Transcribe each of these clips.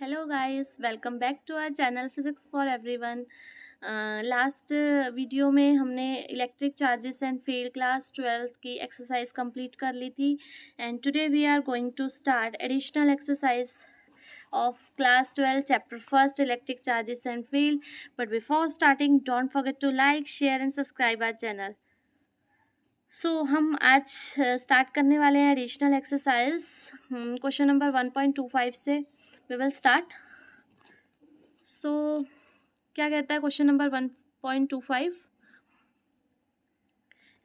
Hello guys, welcome back to our channel Physics for Everyone. Last video में हमने electric charges and field class 12th की exercise complete कर ली थी and today we are going to start additional exercise of class 12 chapter first electric charges and field. But before starting, don't forget to like, share and subscribe our channel. हम आज start करने वाले हैं additional exercise question number 1.25 से we will start. क्या कहता है question number 1.25?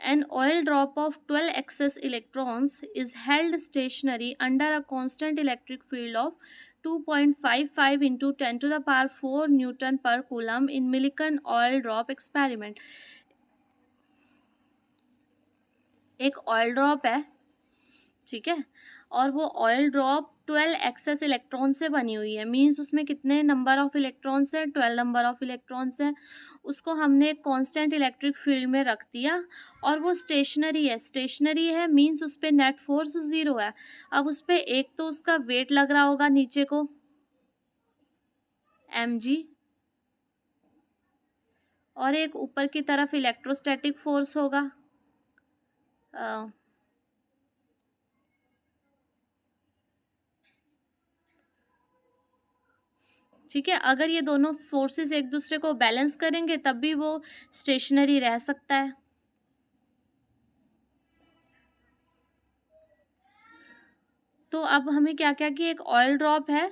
An oil drop of 12 excess electrons is held stationary under a constant electric field of 2.55 into 10 to the power 4 Newton per coulomb in Millikan oil drop experiment. एक oil drop है, ठीक है, और वो oil drop 12 access electron से बनी हुई है. मींस उसमें कितने नंबर ऑफ इलेक्ट्रॉन्स हैं? 12 नंबर ऑफ इलेक्ट्रॉन्स हैं. उसको हमने एक कांस्टेंट इलेक्ट्रिक फील्ड में रख दिया और वो स्टेशनरी है. स्टेशनरी है मींस उस पर नेट फोर्स 0 है. अब उस पर एक तो उसका वेट लग रहा होगा नीचे को mg, और एक ऊपर की तरफ इलेक्ट्रोस्टैटिक फोर्स होगा ठीक है. अगर ये दोनों फोर्सेस एक दूसरे को बैलेंस करेंगे तब भी वो स्टेशनरी रह सकता है. तो अब हमें क्या क्या कि एक ऑयल ड्रॉप है,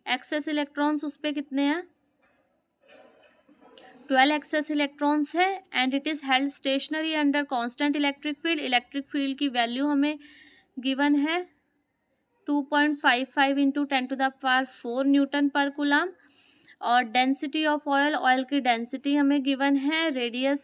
एक्सेस इलेक्ट्रॉन्स उस पर कितने हैं? 12 एक्सेस इलेक्ट्रॉन्स है and it is held stationary under constant electric field. Electric field की वैल्यू हमें गिवन है 2.55 into 10 to the power 4 newton पर कूलम. और डेंसिटी ऑफ ऑयल की डेंसिटी हमें गिवन है. रेडियस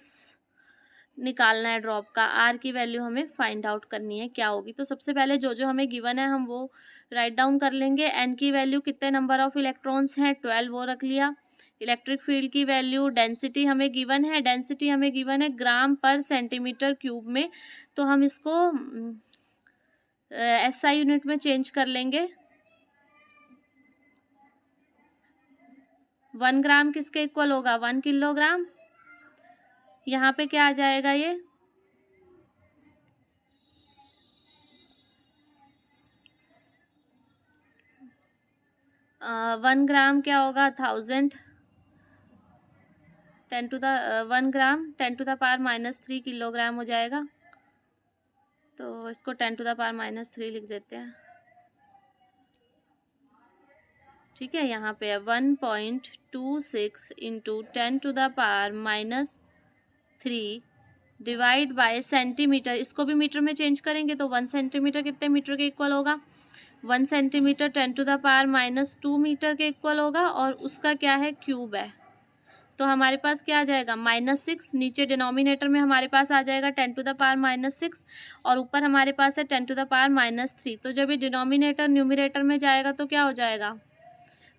निकालना है ड्रॉप का, आर की वैल्यू हमें फाइंड आउट करनी है क्या होगी. तो सबसे पहले जो जो हमें गिवन है हम वो राइट डाउन कर लेंगे. एन की वैल्यू कितने नंबर ऑफ इलेक्ट्रॉन्स हैं? 12, वो रख लिया. इलेक्ट्रिक फील्ड की वैल्यू, डेंसिटी हमें गिवन है. डेंसिटी हमें गिवन है ग्राम पर सेंटीमीटर क्यूब में. तो हम इसको SI यूनिट में चेंज कर लेंगे. 1 ग्राम किसके इक्वल होगा? 1 किलोग्राम. यहाँ पे क्या आ जाएगा? ये 1 ग्राम क्या होगा? 1000. 1 ग्राम 10 टू द पावर -3 किलोग्राम हो जाएगा. तो इसको 10 टू द पावर -3 लिख देते हैं, ठीक है. यहाँ पे है 1.26 into 10 to the power -3 divide by centimetre. इसको भी मीटर में चेंज करेंगे तो 1 सेंटीमीटर कितने मीटर के इक्वल होगा? 1 centimetre 10 to the power -2 metre के इक्वल होगा. और उसका क्या है? क्यूब है. तो हमारे पास क्या आ जाएगा? -6. नीचे डिनोमिनेटर में हमारे पास आ जाएगा 10 टू द पावर -6 और ऊपर हमारे पास है 10 टू द पावर -3. तो जब ये डिनोमिनेटर न्यूमरेटर में जाएगा तो क्या हो जाएगा?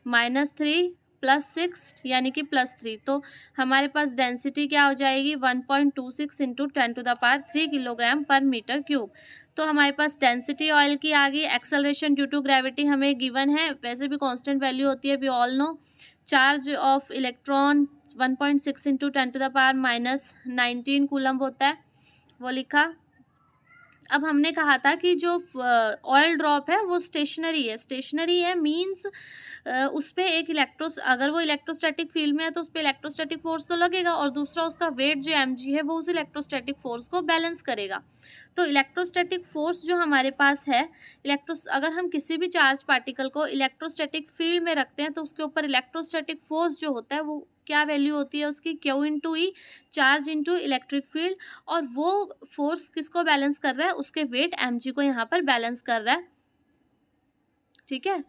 -3 + 6 यानी कि +3. तो हमारे पास डेंसिटी क्या हो जाएगी? 1.26 into 10 to the power 3 kilogram पर मीटर क्यूब. तो हमारे पास डेंसिटी ऑयल की आ गई. एक्सेलरेशन ड्यू टू ग्रेविटी हमें गिवन है, वैसे भी कांस्टेंट वैल्यू होती है, we all know. Charge of electron 1.6 into 10 to the power -19 coulomb होता है, वो लिखा. अब हमने कहा था कि जो ऑयल ड्रॉप है वो स्टेशनरी है. स्टेशनरी है मींस उस पर एक अगर वो इलेक्ट्रोस्टैटिक फील्ड में है तो उस पर इलेक्ट्रोस्टैटिक फोर्स तो लगेगा और दूसरा उसका वेट जो mg है वो उस इलेक्ट्रोस्टैटिक फोर्स को बैलेंस करेगा. तो इलेक्ट्रोस्टैटिक फोर्स जो हमारे पास है, अगर हम किसी भी चार्ज पार्टिकल को इलेक्ट्रोस्टैटिक फील्ड में रखते हैं तो उसके ऊपर इलेक्ट्रोस्टैटिक फोर्स जो होता है वो क्या वैल्यू होती है उसकी? Q इंटू ई, चार्ज इंटू इलेक्ट्रिक फील्ड. और वो फोर्स किसको बैलेंस कर रहा है? उसके वेट mg को यहाँ पर बैलेंस कर रहा है, ठीक है.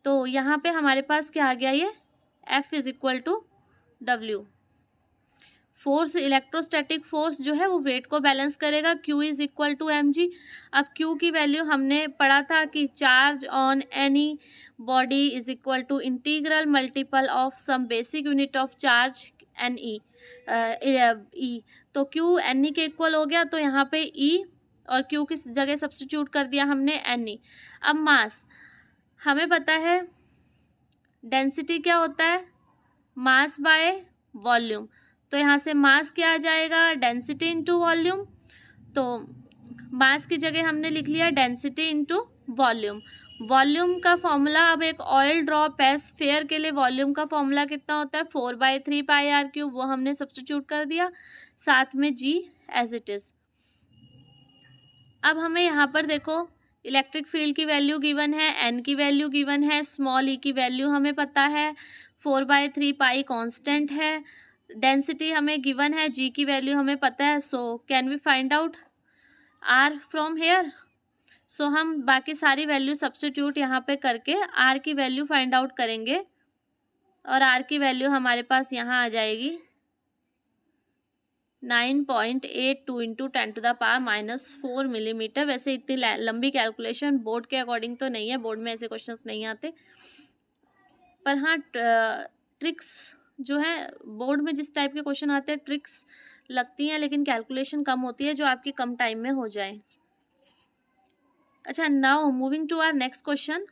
तो यहाँ पे हमारे पास क्या आ गया? ये F is equal to W. Force, electrostatic force जो है वो वेट को बैलेंस करेगा. Q is equal to mg. अब Q की वैल्यू हमने पढ़ा था कि charge on any body is equal to integral multiple of some basic unit of charge NE. E. तो Q NE के इक्वल हो गया. तो यहाँ पे E और Q किस जगह सब्स्टिट्यूट कर दिया हमने? NE. अब मास हमें पता है डेंसिटी क्या होता है, मास बाय वॉल्यूम, तो यहाँ से मास क्या आ जाएगा, डेंसिटी इनटू वॉल्यूम। तो मास की जगह हमने लिख लिया डेंसिटी इनटू वॉल्यूम। वॉल्यूम का फॉर्मूला, अब एक ऑयल ड्रॉप है स्फेयर के लिए वॉल्यूम का फॉर्मूला कितना होता है, 4/3 पाई आर क्यूब, वो हमने सब्स्टिट्यूट कर दिया, साथ में जी एज इट इज। अब हमें यहाँ पर देखो इलेक्ट्रिक फील्ड की वैल्यू गिवन है, एन की वैल्यू गिवन है, स्मॉल ई की वैल्यू हमें पता है, 4/3 पाई कांस्टेंट है, डेंसिटी हमें गिवन है, जी की वैल्यू हमें पता है। So can we find out R from here. So हम बाकी सारी वैल्यू सब्स्टिट्यूट यहाँ पे करके आर की वैल्यू फाइंड आउट करेंगे, और आर की वैल्यू हमारे पास यहाँ आ जाएगी 9.82 इंटू 10⁻⁻⁴ मिलीमीटर। वैसे इतनी लंबी कैलकुलेशन बोर्ड के अकॉर्डिंग तो नहीं है, बोर्ड में ऐसे क्वेश्चंस नहीं आते, पर हाँ ट्रिक्स जो है बोर्ड में जिस टाइप के क्वेश्चन आते हैं ट्रिक्स लगती हैं, लेकिन कैलकुलेशन कम होती है जो आपकी कम टाइम में हो जाए। अच्छा, now moving to our next question.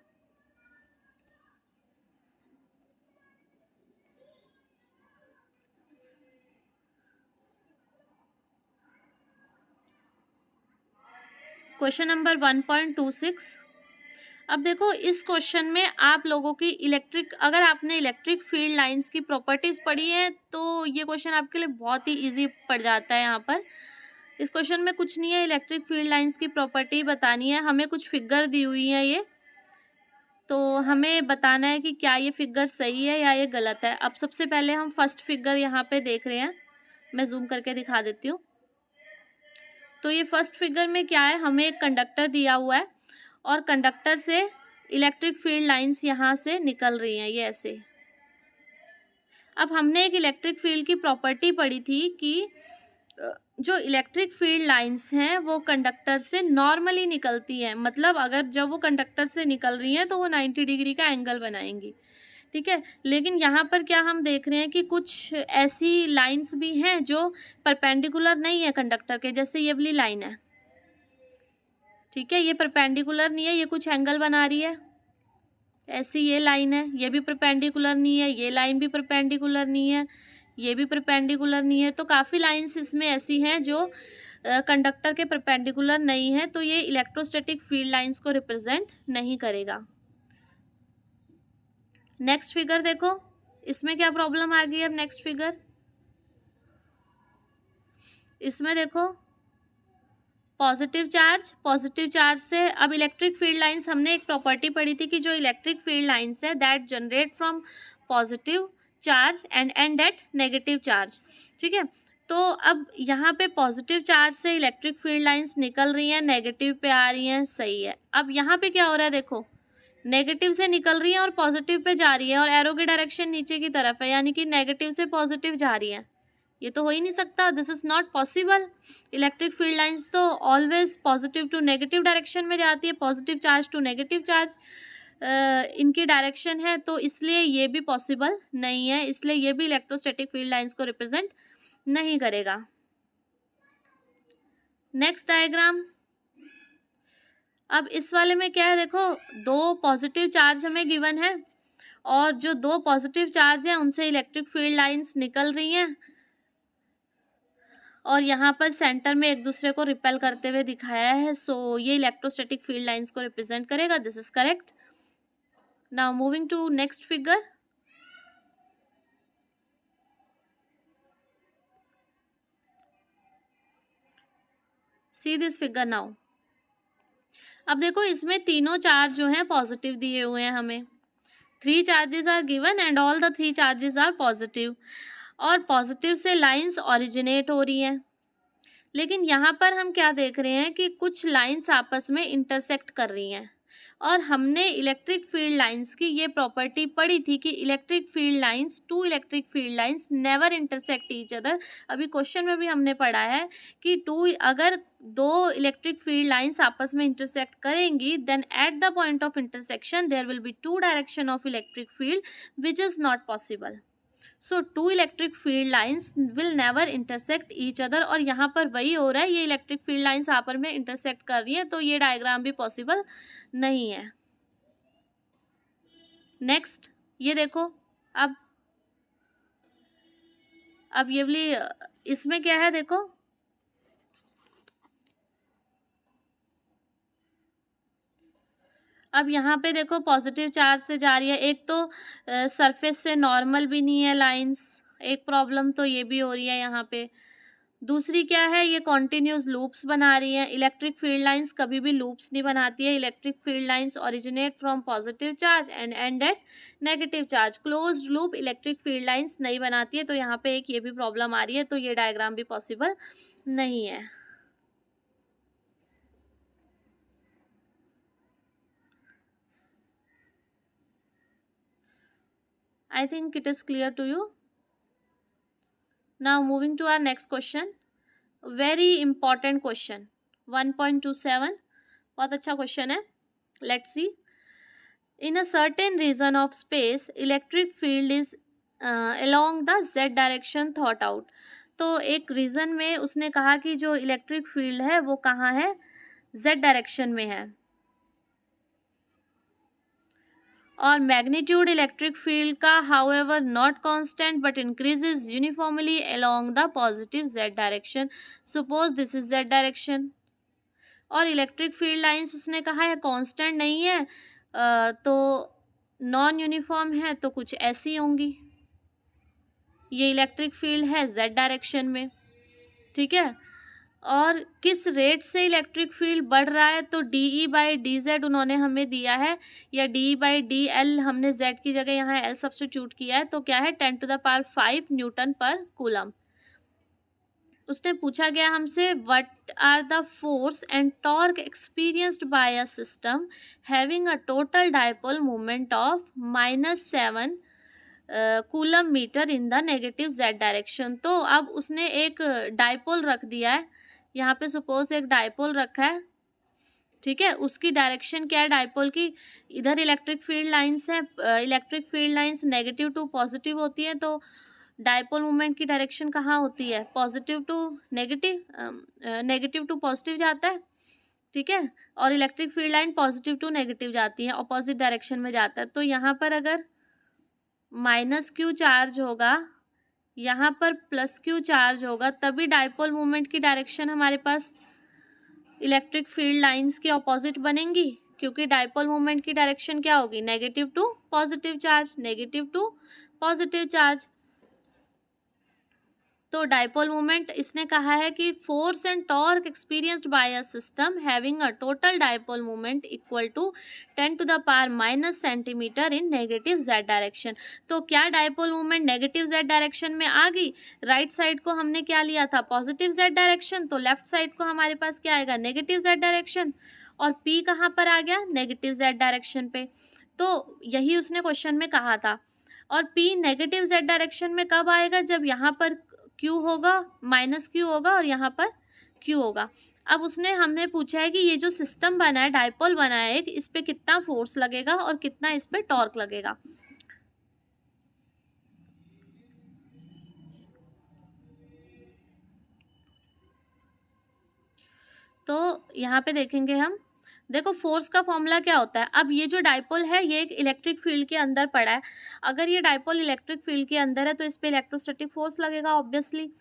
Question number 1.26। अब देखो इस क्वेश्चन में आप लोगों की अगर आपने इलेक्ट्रिक फील्ड लाइंस की प्रॉपर्टीज पढ़ी है तो ये क्वेश्चन आपके लिए बहुत ही इजी पड़ जाता है। यहाँ पर इस क्वेश्चन में कुछ नहीं है, इलेक्ट्रिक फील्ड लाइंस की प्रॉपर्टी बतानी है हमें, कुछ फिगर दी हुई है ये, तो हमें बताना है कि क्या ये फिगर सही है या ये गलत है। अब सबसे पहले हम फर्स्ट फिगर यहाँ पे देख रहे हैं, मैं जूम करके दिखा देती हूँ। तो ये फर्स्ट फिगर में क्या है, हमें एक कंडक्टर दिया हुआ है और कंडक्टर से इलेक्ट्रिक फील्ड लाइंस यहाँ से निकल रही हैं, ये ऐसे। अब हमने एक इलेक्ट्रिक फील्ड की प्रॉपर्टी पढ़ी थी कि जो इलेक्ट्रिक फील्ड लाइंस हैं वो कंडक्टर से नॉर्मली निकलती हैं, मतलब अगर जब वो कंडक्टर से निकल रही हैं तो वो 90 डिग्री का एंगल बनाएंगी, ठीक है। लेकिन यहाँ पर क्या हम देख रहे हैं कि कुछ ऐसी लाइंस भी हैं जो परपेंडिकुलर नहीं है कंडक्टर के, जैसे ये वाली लाइन है, ठीक है, ये परपेंडिकुलर नहीं है, ये कुछ एंगल बना रही है। ऐसी ये लाइन है, ये भी परपेंडिकुलर नहीं है, ये लाइन भी परपेंडिकुलर नहीं है, ये भी परपेंडिकुलर नहीं है। तो काफ़ी लाइंस इसमें ऐसी हैं जो कंडक्टर के परपेंडिकुलर नहीं है, तो ये इलेक्ट्रोस्टैटिक फील्ड लाइंस को रिप्रेजेंट नहीं करेगा। नेक्स्ट फिगर देखो, इसमें क्या प्रॉब्लम आ गई। अब नेक्स्ट फिगर, इसमें देखो पॉजिटिव चार्ज से, अब इलेक्ट्रिक फील्ड लाइंस हमने एक प्रॉपर्टी पढ़ी थी कि जो इलेक्ट्रिक फील्ड लाइंस है that generate from positive charge and end at negative charge, ठीक है। तो अब यहाँ पे पॉजिटिव चार्ज से इलेक्ट्रिक फील्ड लाइंस निकल रही हैं, नेगेटिव पे आ रही हैं, सही है। अब यहाँ पे क्या हो रहा है, देखो नेगेटिव से निकल रही है और पॉजिटिव पे जा रही है, और एरो की डायरेक्शन नीचे की तरफ है, यानी कि नेगेटिव से पॉजिटिव जा रही है। ये तो हो ही नहीं सकता, this is not possible. Electric field lines तो always positive to negative direction में जाती है, positive charge to negative charge इनकी डायरेक्शन है, तो इसलिए ये भी पॉसिबल नहीं है, इसलिए ये भी इलेक्ट्रोस्टैटिक फील्ड लाइंस को रिप्रेजेंट नहीं करेगा। नेक्स्ट डायग्राम, अब इस वाले में क्या है, देखो दो पॉजिटिव चार्ज हमें गिवन है और जो दो पॉजिटिव चार्ज हैं उनसे इलेक्ट्रिक फील्ड लाइंस निकल रही हैं, और यहाँ पर सेंटर में एक दूसरे को रिपेल करते हुए दिखाया है। सो ये इलेक्ट्रोस्टैटिक फील्ड लाइंस को रिप्रेजेंट करेगा, this is correct. Now moving to next figure, see this figure now. अब देखो इसमें तीनों चार्ज जो हैं पॉजिटिव दिए हुए हैं हमें, 3 charges are given and all the 3 charges are positive, और पॉजिटिव से लाइंस ओरिजिनेट हो रही हैं। लेकिन यहाँ पर हम क्या देख रहे हैं कि कुछ लाइंस आपस में इंटरसेक्ट कर रही हैं, और हमने इलेक्ट्रिक फील्ड लाइंस की ये प्रॉपर्टी पढ़ी थी कि electric field lines, two electric field lines never intersect each other. अभी क्वेश्चन में भी हमने पढ़ा है कि अगर दो इलेक्ट्रिक फील्ड लाइंस आपस में इंटरसेक्ट करेंगी then at the point of intersection there will be 2 direction of electric field which is not possible. So 2 electric field lines will never intersect each other, और यहाँ पर वही हो रहा है, ये इलेक्ट्रिक फील्ड लाइंस आपस में इंटरसेक्ट कर रही है, तो ये डायग्राम भी पॉसिबल नहीं है। नेक्स्ट, ये देखो, अब ये वाली इसमें क्या है देखो, अब यहाँ पे देखो पॉजिटिव चार्ज से जा रही है। एक तो सरफेस से नॉर्मल भी नहीं है लाइंस, एक प्रॉब्लम तो ये भी हो रही है यहाँ पे। दूसरी क्या है, ये कॉन्टिन्यूस लूप्स बना रही है। इलेक्ट्रिक फील्ड लाइंस कभी भी लूप्स नहीं बनाती है। Electric field lines originate from positive charge and end at negative charge. Closed loop electric field lines नहीं बनाती है। तो यहाँ पे एक ये भी प्रॉब्लम आ रही है, तो ये डायग्राम भी पॉसिबल नहीं है। I think it is clear to you. Now moving to our next question. Very important question. 1.27 बहुत अच्छा क्वेश्चन है. Let's see. In a certain region of space, electric field is along the z direction thought out. तो एक reason में उसने कहा कि जो इलेक्ट्रिक फील्ड है वो कहाँ है, z डायरेक्शन में है, और मैग्नीट्यूड इलेक्ट्रिक फील्ड का however not constant but increases uniformly along the positive Z direction. Suppose this is Z direction, और इलेक्ट्रिक फील्ड लाइंस उसने कहा है कांस्टेंट नहीं है, तो नॉन यूनिफॉर्म है, तो कुछ ऐसी होंगी। ये इलेक्ट्रिक फील्ड है जेड डायरेक्शन में, ठीक है, और किस रेट से इलेक्ट्रिक फील्ड बढ़ रहा है, तो D E by D Z उन्होंने हमें दिया है, या D E by D L, हमने जेड की जगह यहाँ एल सब्स्टिट्यूट किया है, तो क्या है 10⁵ न्यूटन पर कूलम। उसने पूछा गया हमसे what are the force and torque experienced by a system having a total dipole moment of -7 coulomb metre in the negative Z direction. तो अब उसने एक डायपोल रख दिया है यहाँ पे, सपोज एक डायपोल रखा है, ठीक है, उसकी डायरेक्शन क्या है डायपोल की, इधर इलेक्ट्रिक फील्ड लाइंस है, electric field lines negative to positive होती है, तो डायपोल मोमेंट की डायरेक्शन कहाँ होती है, positive to negative, negative to positive जाता है, ठीक है, और electric field line positive to negative जाती है, अपोजिट डायरेक्शन में जाता है। तो यहाँ पर अगर -q चार्ज होगा, यहाँ पर +q चार्ज होगा, तभी डायपोल मोमेंट की डायरेक्शन हमारे पास इलेक्ट्रिक फील्ड लाइंस के ऑपोजिट बनेंगी, क्योंकि डायपोल मोमेंट की डायरेक्शन क्या होगी, negative to positive charge, negative to positive charge. तो डायपोल मोमेंट इसने कहा है कि force and torque experienced by a system having a total dipole moment equal to 10⁻⁻ centimetre in negative Z direction. तो क्या dipole moment negative Z direction में आ गई, राइट साइड को हमने क्या लिया था, पॉजिटिव जेड डायरेक्शन, तो लेफ्ट साइड को हमारे पास क्या आएगा, नेगेटिव जेड डायरेक्शन, और पी कहाँ पर आ गया, नेगेटिव जेड डायरेक्शन पे। तो यही उसने क्वेश्चन में कहा था। और पी नेगेटिव जेड डायरेक्शन में कब आएगा, जब यहाँ पर Q होगा, -Q होगा, और यहाँ पर Q होगा। अब उसने हमने पूछा है कि ये जो सिस्टम बना है, डायपोल बना है, इस पे कितना फोर्स लगेगा और कितना इस पे टॉर्क लगेगा। तो यहाँ पे देखेंगे हम, देखो फोर्स का फॉर्मूला क्या होता है। अब ये जो डायपोल है ये एक इलेक्ट्रिक फील्ड के अंदर पड़ा है, अगर ये डायपोल इलेक्ट्रिक फील्ड के अंदर है तो इस पे इलेक्ट्रोस्टैटिक फोर्स लगेगा ऑब्वियसली।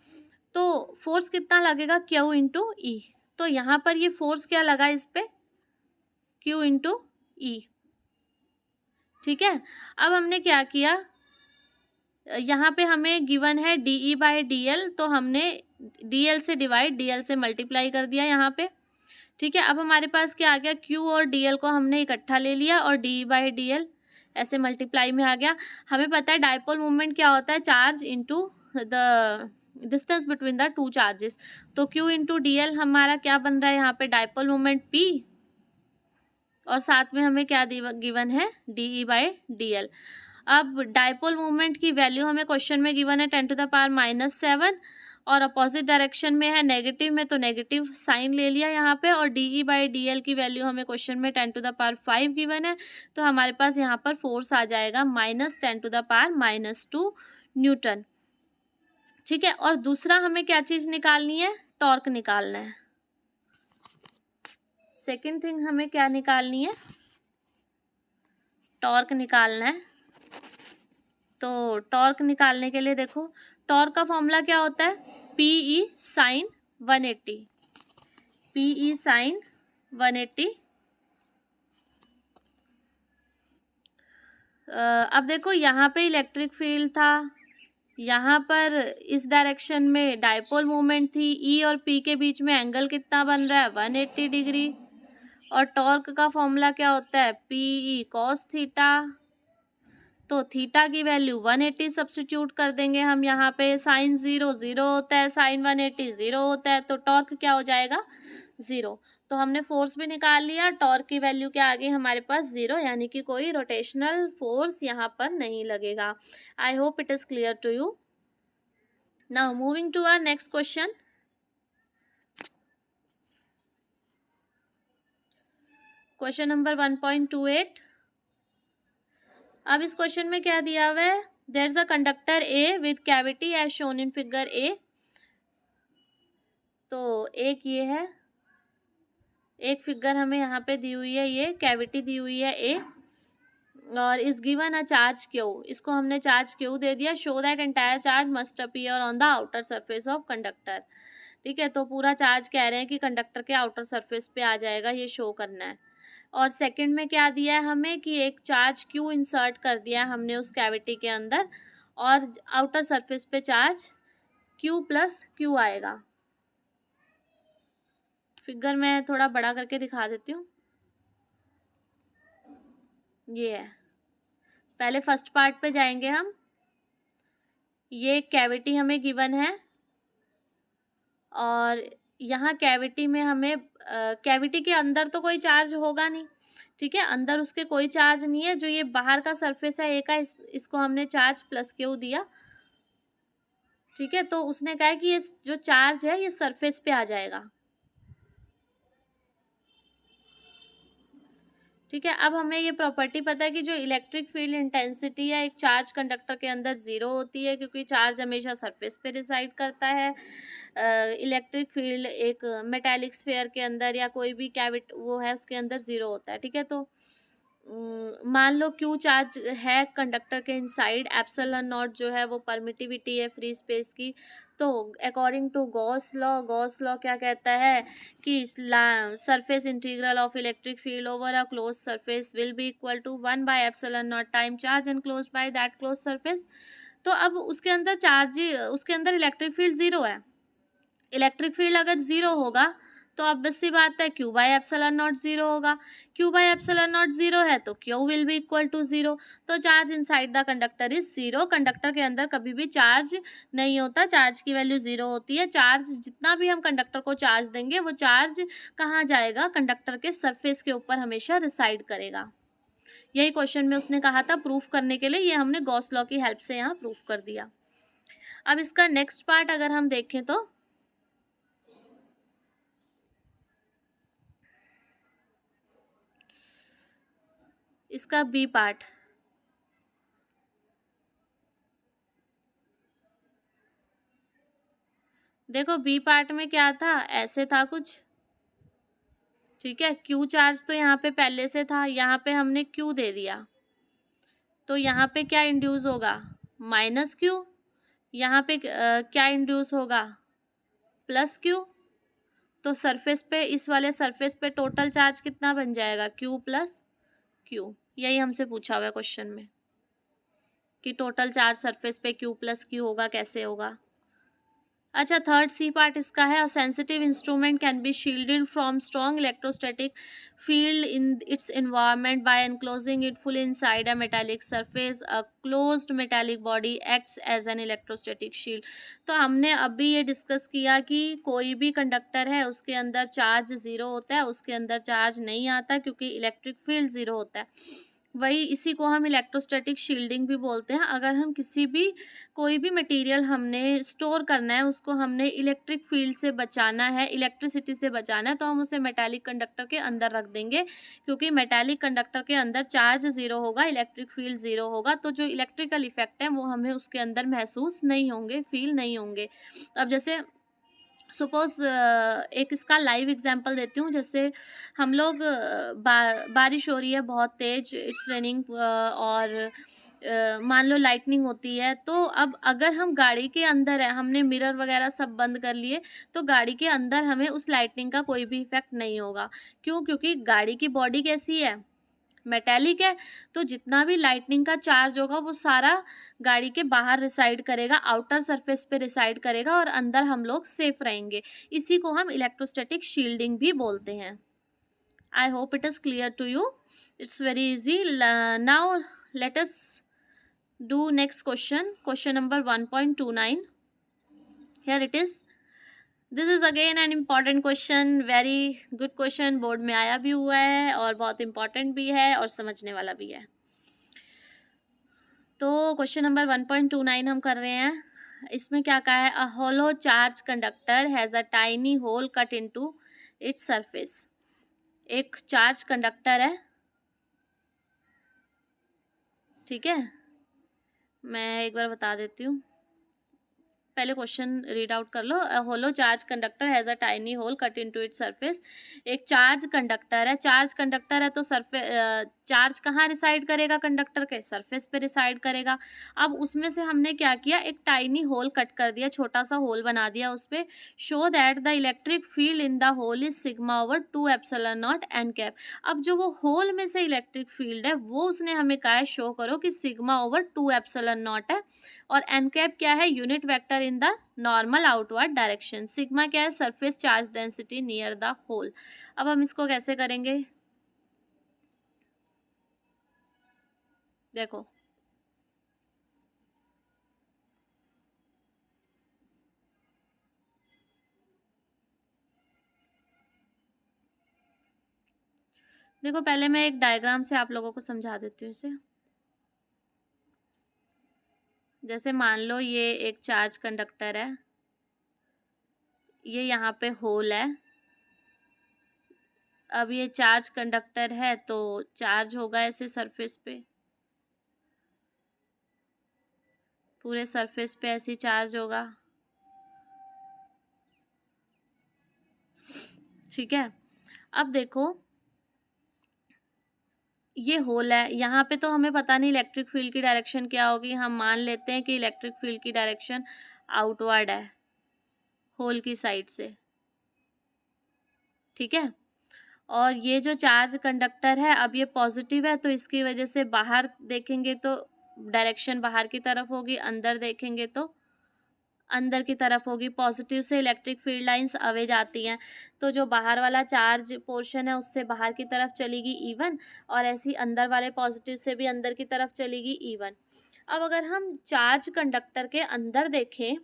तो फोर्स कितना लगेगा, Q इंटू ई। तो यहाँ पर ये फोर्स क्या लगा इस पे, Q इंटू ई, ठीक है। अब हमने क्या किया, यहाँ पे हमें गिवन है D E by D L, तो हमने डी एल से डिवाइड, डी एल से मल्टीप्लाई कर दिया यहाँ पे, ठीक है। अब हमारे पास क्या आ गया, Q और डी एल को हमने इकट्ठा ले लिया, और डी बाई डी एल ऐसे मल्टीप्लाई में आ गया। हमें पता है डायपोल मोमेंट क्या होता है, charge into the distance between the two charges. तो Q इंटू डी एल हमारा क्या बन रहा है यहाँ पे, डायपोल मोमेंट P, और साथ में हमें क्या गिवन है, D E by D L. अब डायपोल मोमेंट की वैल्यू हमें क्वेश्चन में गिवन है 10⁻⁻7, और अपोजिट डायरेक्शन में है नेगेटिव में, तो नेगेटिव साइन ले लिया यहाँ पे, और D E by D L की वैल्यू हमें क्वेश्चन में 10⁵ गिवन है, तो हमारे पास यहाँ पर फोर्स आ जाएगा -10⁻⁻2 न्यूटन, ठीक है। और दूसरा हमें क्या चीज़ निकालनी है, टॉर्क निकालना है। सेकेंड थिंग हमें क्या निकालनी है, टॉर्क निकालना है। तो टॉर्क निकालने के लिए देखो, टॉर्क का फॉर्मूला क्या होता है, PE साइन 180, PE साइन 180। अब देखो यहाँ पे इलेक्ट्रिक फील्ड था, यहाँ पर इस डायरेक्शन में डाइपोल मोमेंट थी, E और P के बीच में एंगल कितना बन रहा है, 180 डिग्री। और टॉर्क का फॉर्मूला क्या होता है, PE कॉस थीटा। तो थीटा की वैल्यू 180 सब्स्टिट्यूट कर देंगे हम यहाँ पे, साइन 0 0 होता है, साइन 180 0 होता है, तो टॉर्क क्या हो जाएगा, 0। तो हमने फोर्स भी निकाल लिया, टॉर्क की वैल्यू क्या आ गई हमारे पास, 0, यानी कि कोई रोटेशनल फोर्स यहाँ पर नहीं लगेगा। I hope it is clear to you. Now moving to our next question. Question number 1.28। अब इस क्वेश्चन में क्या दिया हुआ है, there is a conductor A with cavity as shown in figure A. तो एक ये है, एक फिगर हमें यहाँ पे दी हुई है, ये कैविटी दी हुई है ए, और इस गिवन अ चार्ज क्यू, इसको हमने चार्ज क्यू दे दिया। Show that entire charge must appear on the outer surface of conductor. ठीक है, तो पूरा चार्ज कह रहे हैं कि कंडक्टर के आउटर सरफेस पे आ जाएगा, ये शो करना है। और सेकंड में क्या दिया है हमें कि एक चार्ज क्यू इंसर्ट कर दिया है हमने उस कैविटी के अंदर, और आउटर सरफेस पे चार्ज क्यू प्लस क्यू आएगा। फिगर मैं थोड़ा बड़ा करके दिखा देती हूँ, ये है। पहले फर्स्ट पार्ट पे जाएंगे हम। ये कैविटी हमें गिवन है, और यहाँ कैविटी में हमें कैविटी के अंदर तो कोई चार्ज होगा नहीं, ठीक है, अंदर उसके कोई चार्ज नहीं है। जो ये बाहर का सरफेस है ए का, इसको हमने चार्ज प्लस क्यू दिया। ठीक है, तो उसने कहा कि ये जो चार्ज है ये सरफेस पे आ जाएगा। ठीक है, अब हमें ये प्रॉपर्टी पता है कि जो इलेक्ट्रिक फील्ड इंटेंसिटी है एक चार्ज कंडक्टर के अंदर 0 होती है, क्योंकि चार्ज हमेशा सरफेस पे रिसाइड करता है। इलेक्ट्रिक फील्ड एक मेटालिक स्फीयर के अंदर या कोई भी कैविट वो है उसके अंदर 0 होता है। ठीक है, तो मान लो क्यू चार्ज है कंडक्टर के इनसाइड, एप्सिलॉन नॉट जो है वो परमिटिविटी है फ्री स्पेस की। तो अकॉर्डिंग टू गॉस लॉ क्या कहता है कि surface integral of electric field over a close surface will be equal to 1 by epsilon naught time charge enclosed by that close surface. तो अब उसके अंदर उसके अंदर इलेक्ट्रिक फील्ड 0 है। इलेक्ट्रिक फील्ड अगर 0 होगा तो ऑब्वियस सी बात है क्यू बाय एप्सिलॉन नॉट 0 होगा। क्यू बाय एप्सिलॉन नॉट 0 है तो Q will be equal to 0। तो charge inside the conductor is 0। Conductor के अंदर कभी भी चार्ज नहीं होता, चार्ज की वैल्यू 0 होती है। चार्ज जितना भी हम कंडक्टर को चार्ज देंगे वो चार्ज कहाँ जाएगा, कंडक्टर के सरफेस के ऊपर हमेशा रिसाइड करेगा। यही क्वेश्चन में उसने कहा था प्रूफ करने के लिए, ये हमने गॉस लॉ की हेल्प से यहाँ प्रूफ कर दिया। अब इसका नेक्स्ट पार्ट अगर हम देखें तो इसका बी पार्ट, देखो बी पार्ट में क्या था, ऐसे था कुछ। ठीक है, क्यू चार्ज तो यहाँ पे पहले से था, यहाँ पे हमने क्यू दे दिया, तो यहाँ पे क्या इंड्यूस होगा, माइनस क्यू। यहाँ पे क्या इंड्यूस होगा, प्लस क्यू। तो सरफेस पे, इस वाले सरफेस पे टोटल चार्ज कितना बन जाएगा, क्यू प्लस क्यू। यही हमसे पूछा हुआ है क्वेश्चन में कि टोटल चार्ज सरफेस पे क्यू प्लस क्यू होगा, कैसे होगा। अच्छा, थर्ड सी पार्ट इसका है, a sensitive instrument can be shielded from strong electrostatic field in its environment by enclosing it full inside a metallic surface. A closed metallic body acts as an electrostatic shield. तो हमने अभी ये discuss किया कि कोई भी conductor है उसके अंदर चार्ज 0 होता है, उसके अंदर चार्ज नहीं आता क्योंकि इलेक्ट्रिक फील्ड 0 होता है। वही इसी को हम इलेक्ट्रोस्टैटिक शील्डिंग भी बोलते हैं। अगर हम किसी भी कोई भी मटेरियल हमने स्टोर करना है, उसको हमने इलेक्ट्रिक फील्ड से बचाना है, इलेक्ट्रिसिटी से बचाना है, तो हम उसे मेटालिक कंडक्टर के अंदर रख देंगे, क्योंकि मेटालिक कंडक्टर के अंदर चार्ज 0 होगा, इलेक्ट्रिक फील्ड 0 होगा। तो जो इलेक्ट्रिकल इफेक्ट है वो हमें उसके अंदर महसूस नहीं होंगे, फील नहीं होंगे। अब जैसे सपोज एक इसका लाइव एग्जांपल देती हूँ। जैसे हम लोग बारिश हो रही है बहुत तेज, इट्स रेनिंग, और मान लो लाइटनिंग होती है, तो अब अगर हम गाड़ी के अंदर है, हमने मिरर वगैरह सब बंद कर लिए, तो गाड़ी के अंदर हमें उस लाइटनिंग का कोई भी इफेक्ट नहीं होगा। क्यों? क्योंकि गाड़ी की बॉडी कैसी है, मेटेलिक है, तो जितना भी लाइटनिंग का चार्ज होगा वो सारा गाड़ी के बाहर रिसाइड करेगा, आउटर सरफेस पे रिसाइड करेगा, और अंदर हम लोग सेफ रहेंगे। इसी को हम इलेक्ट्रोस्टैटिक शील्डिंग भी बोलते हैं। I hope it is clear to you. It's very easy. Now let us do next question number 1.29. Here it is. This is again an important question, very good question, board में आया भी हुआ है और बहुत important भी है और समझने वाला भी है। तो क्वेश्चन नंबर 1.29 हम कर रहे हैं। इसमें क्या कहा है? A hollow charge conductor has a tiny hole cut into its surface. एक चार्ज कंडक्टर है, ठीक है, मैं एक बार बता देती हूँ, पहले क्वेश्चन रीड आउट कर लो। Hollow charge conductor has a tiny hole cut into its surface. एक चार्ज कंडक्टर है, चार्ज कंडक्टर है तो चार्ज कहाँ रिसाइड करेगा? कंडक्टर के सरफेस पे रिसाइड करेगा। अब उसमें से हमने क्या किया? एक टाइनी होल कट कर दिया, छोटा सा होल बना दिया उस पर। Show that the electric field in the hole is sigma over 2 epsilon naught N cap. अब जो वो होल में से इलेक्ट्रिक फील्ड है वो उसने हमें कहा है शो करो कि सिग्मा ओवर 2 एप्सिलॉन नॉट है, और एन कैप क्या है? Unit vector in the normal outward direction. Sigma क्या है? Surface charge density near the hole. अब हम इसको कैसे करेंगे? देखो, देखो पहले मैं एक डायग्राम से आप लोगों को समझा देती हूँ इसे। जैसे मान लो ये एक चार्ज कंडक्टर है, ये यहाँ पे होल है। अब ये चार्ज कंडक्टर है तो चार्ज होगा ऐसे सरफेस पे, पूरे सरफेस पे ऐसे चार्ज होगा, ठीक है। अब देखो ये होल है, यहाँ पे तो हमें पता नहीं इलेक्ट्रिक फील्ड की डायरेक्शन क्या होगी। हम मान लेते हैं कि इलेक्ट्रिक फील्ड की डायरेक्शन आउटवर्ड है होल की साइड से, ठीक है। और ये जो चार्ज कंडक्टर है, अब ये पॉजिटिव है तो इसकी वजह से बाहर देखेंगे तो डायरेक्शन बाहर की तरफ होगी, अंदर देखेंगे तो अंदर की तरफ होगी। पॉजिटिव से इलेक्ट्रिक फील्ड लाइंस अवे जाती हैं, तो जो बाहर वाला चार्ज पोर्शन है उससे बाहर की तरफ चलेगी E1, और ऐसी अंदर वाले पॉजिटिव से भी अंदर की तरफ चलेगी E1। अब अगर हम चार्ज कंडक्टर के अंदर देखें,